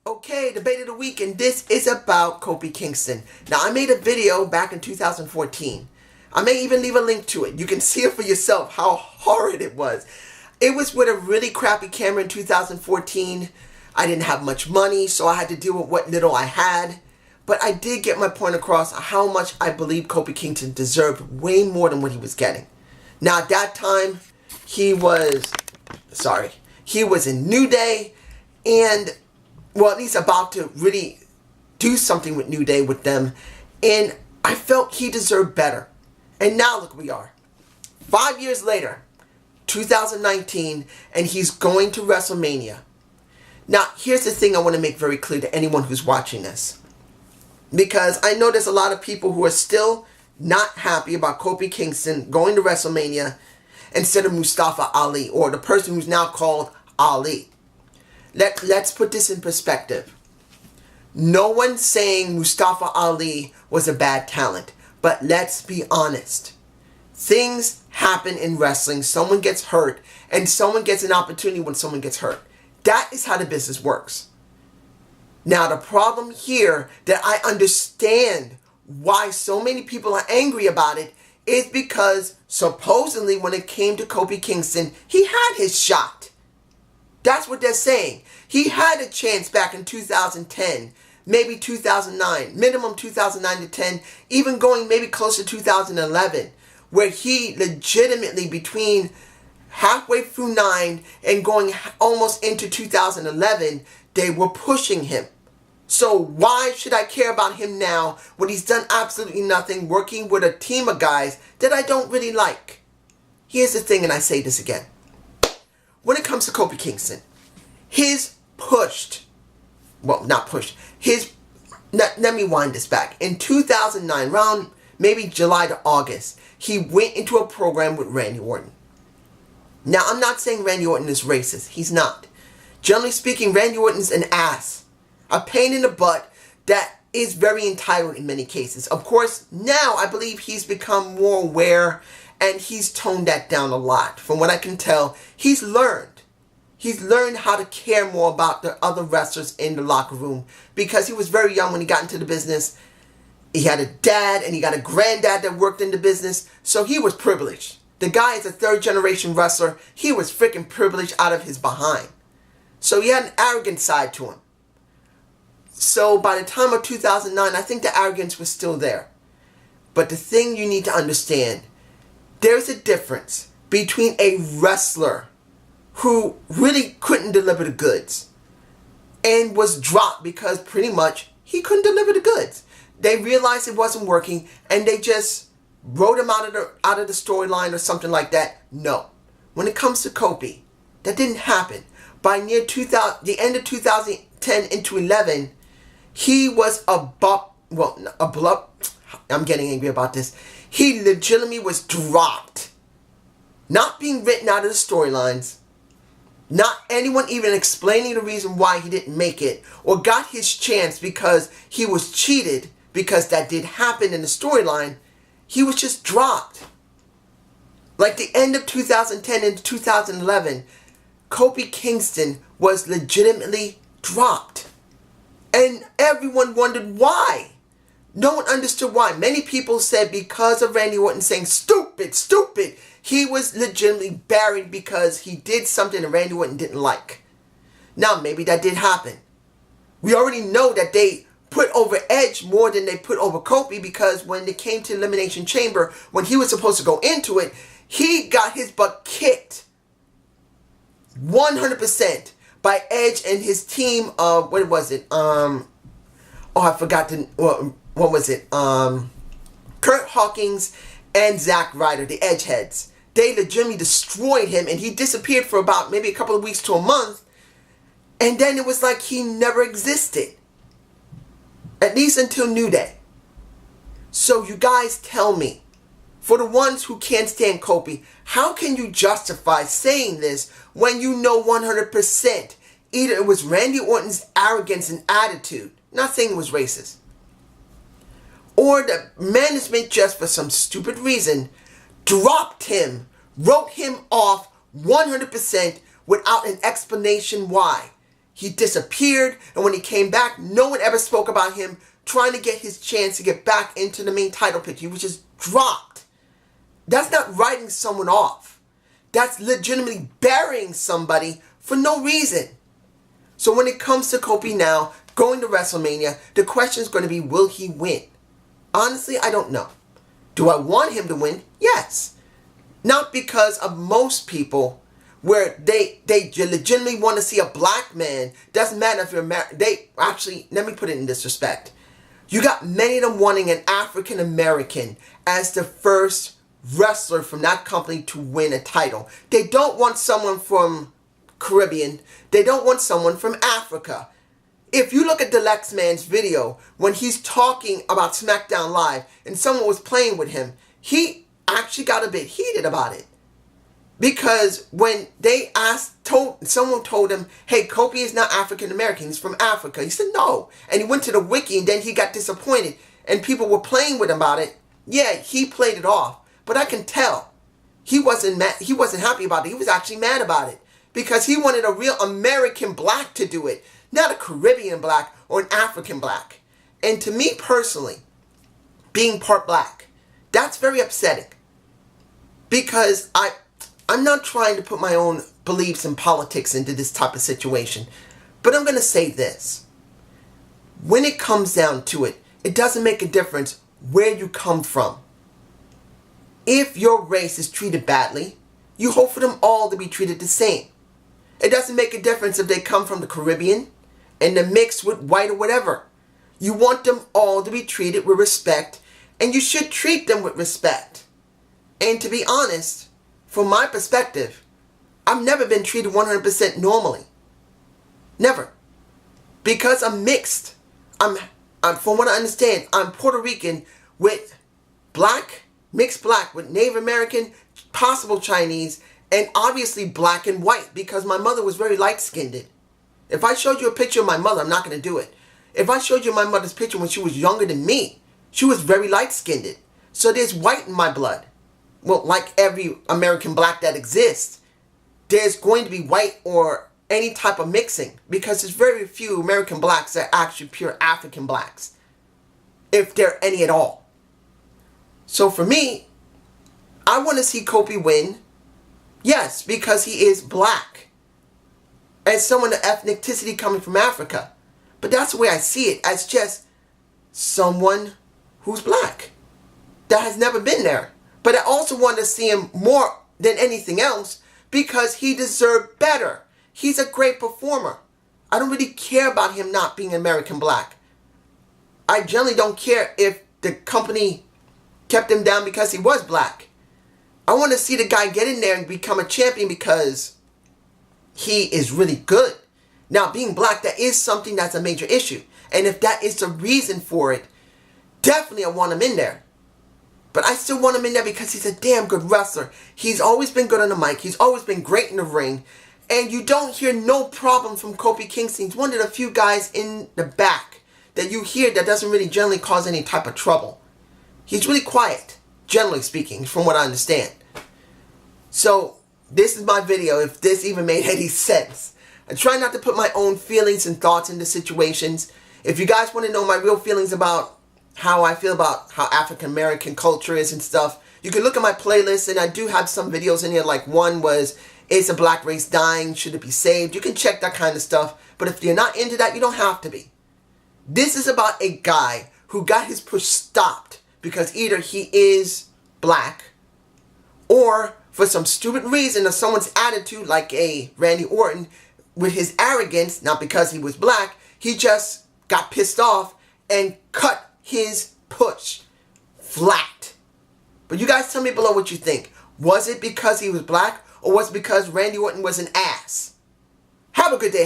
Okay, debate of the week, and this is about Kofi Kingston. Now, I made a video back in 2014. I may even leave a link to it. You can see it for yourself how horrid it was. It was with a really crappy camera in 2014. I didn't have much money, so I had to deal with what little I had. But I did get my point across how much I believe Kofi Kingston deserved way more than what he was getting. Now, at that time, he was in New Day, and well, at least about to really do something with New Day with them. And I felt he deserved better. And now look, we are 5 years later, 2019, and he's going to WrestleMania. Now, here's the thing I want to make very clear to anyone who's watching this. Because I know there's a lot of people who are still not happy about Kofi Kingston going to WrestleMania instead of Mustafa Ali, or the person who's now called Ali. Let's put this in perspective. No one's saying Mustafa Ali was a bad talent, but let's be honest. Things happen in wrestling. Someone gets hurt, and someone gets an opportunity when someone gets hurt. That is how the business works. Now, the problem here that I understand why so many people are angry about it is because supposedly when it came to Kofi Kingston, he had his shot. That's what they're saying. He had a chance back in 2010, maybe 2009, minimum 2009 to 10, even going maybe close to 2011, where he legitimately between halfway through 9 and going almost into 2011, they were pushing him. So why should I care about him now when he's done absolutely nothing working with a team of guys that I don't really like? Here's the thing, and I say this again. When it comes to Kofi Kingston, let me wind this back. In 2009, around maybe July to August, he went into a program with Randy Orton. Now, I'm not saying Randy Orton is racist. He's not. Generally speaking, Randy Orton's an ass. A pain in the butt that is very entitled in many cases. Of course, now I believe he's become more aware and he's toned that down a lot. From what I can tell, he's learned. He's learned how to care more about the other wrestlers in the locker room because he was very young when he got into the business. He had a dad and he got a granddad that worked in the business, so he was privileged. The guy is a third-generation wrestler. He was freaking privileged out of his behind. So he had an arrogant side to him. So by the time of 2009, I think the arrogance was still there. But the thing you need to understand, there's a difference between a wrestler who really couldn't deliver the goods and was dropped because pretty much he couldn't deliver the goods. They realized it wasn't working and they just wrote him out of the storyline or something like that. No. When it comes to Kofi, that didn't happen. By near the end of 2010 into 11, he was I'm getting angry about this. He legitimately was dropped. Not being written out of the storylines. Not anyone even explaining the reason why he didn't make it or got his chance because he was cheated, because that did happen in the storyline. He was just dropped. Like the end of 2010 into 2011, Kofi Kingston was legitimately dropped. And everyone wondered why. No one understood why. Many people said because of Randy Orton saying, stupid, stupid, he was legitimately buried because he did something that Randy Orton didn't like. Now, maybe that did happen. We already know that they put over Edge more than they put over Kofi because when they came to Elimination Chamber, when he was supposed to go into it, he got his butt kicked 100% by Edge and his team of, what was it? What was it? Kurt Hawkins and Zack Ryder, the Edgeheads. They legitimately destroyed him and he disappeared for about maybe a couple of weeks to a month. And then it was like he never existed. At least until New Day. So you guys tell me, for the ones who can't stand Kofi, how can you justify saying this when you know 100% either it was Randy Orton's arrogance and attitude, not saying it was racist, or the management just for some stupid reason dropped him, wrote him off 100% without an explanation why. he disappeared, and when he came back, no one ever spoke about him trying to get his chance to get back into the main title picture. He was just dropped. That's not writing someone off. That's legitimately burying somebody for no reason. So when it comes to Kofi now, going to WrestleMania, the question is going to be, will he win? Honestly, I don't know. Do I want him to win? Yes. Not because of most people, where they legitimately want to see a black man. Doesn't matter if you're American. Actually, let me put it in this respect. You got many of them wanting an African American as the first wrestler from that company to win a title. They don't want someone from Caribbean. They don't want someone from Africa. If you look at the Lex Man's video, when he's talking about SmackDown Live and someone was playing with him, he actually got a bit heated about it. Because when they someone told him, hey, Kofi is not African American, he's from Africa. He said no. And he went to the wiki and then he got disappointed. And people were playing with him about it. Yeah, he played it off. But I can tell he wasn't mad, he wasn't happy about it. He was actually mad about it. Because he wanted a real American black to do it. Not a Caribbean black or an African black. And to me personally, being part black, that's very upsetting. Because I'm not trying to put my own beliefs and politics into this type of situation. But I'm going to say this. When it comes down to it, it doesn't make a difference where you come from. If your race is treated badly, you hope for them all to be treated the same. It doesn't make a difference if they come from the Caribbean and they're mixed with white or whatever. You want them all to be treated with respect, and you should treat them with respect. And to be honest, from my perspective, I've never been treated 100% normally. Never. Because I'm mixed. I'm from what I understand, I'm Puerto Rican with black, mixed black with Native American, possible Chinese, and obviously black and white because my mother was very light-skinned. If I showed you a picture of my mother, I'm not going to do it. If I showed you my mother's picture when she was younger than me, she was very light-skinned. So there's white in my blood. Well, like every American black that exists, there's going to be white or any type of mixing because there's very few American blacks that are actually pure African blacks, if there are any at all. So for me, I want to see Kofi win. Yes, because he is black. As someone of ethnicity coming from Africa. But that's the way I see it, as just someone who's black. That has never been there. But I also want to see him more than anything else because he deserved better. He's a great performer. I don't really care about him not being American black. I generally don't care if the company kept him down because he was black. I want to see the guy get in there and become a champion because he is really good. Now, being black, that is something that's a major issue. And if that is the reason for it, definitely I want him in there. But I still want him in there because he's a damn good wrestler. He's always been good on the mic. He's always been great in the ring. And you don't hear no problem from Kofi Kingston. He's one of the few guys in the back that you hear that doesn't really generally cause any type of trouble. He's really quiet, generally speaking, from what I understand. So, this is my video, if this even made any sense. I try not to put my own feelings and thoughts into situations. If you guys want to know my real feelings about how I feel about how African American culture is and stuff, you can look at my playlist, and I do have some videos in here, like one was, is the black race dying? Should it be saved? You can check that kind of stuff, but if you're not into that, you don't have to be. This is about a guy who got his push stopped because either he is black or for some stupid reason or someone's attitude, like a Randy Orton, with his arrogance, not because he was black, he just got pissed off and cut his push flat. But you guys tell me below what you think. Was it because he was black, or was it because Randy Orton was an ass? Have a good day.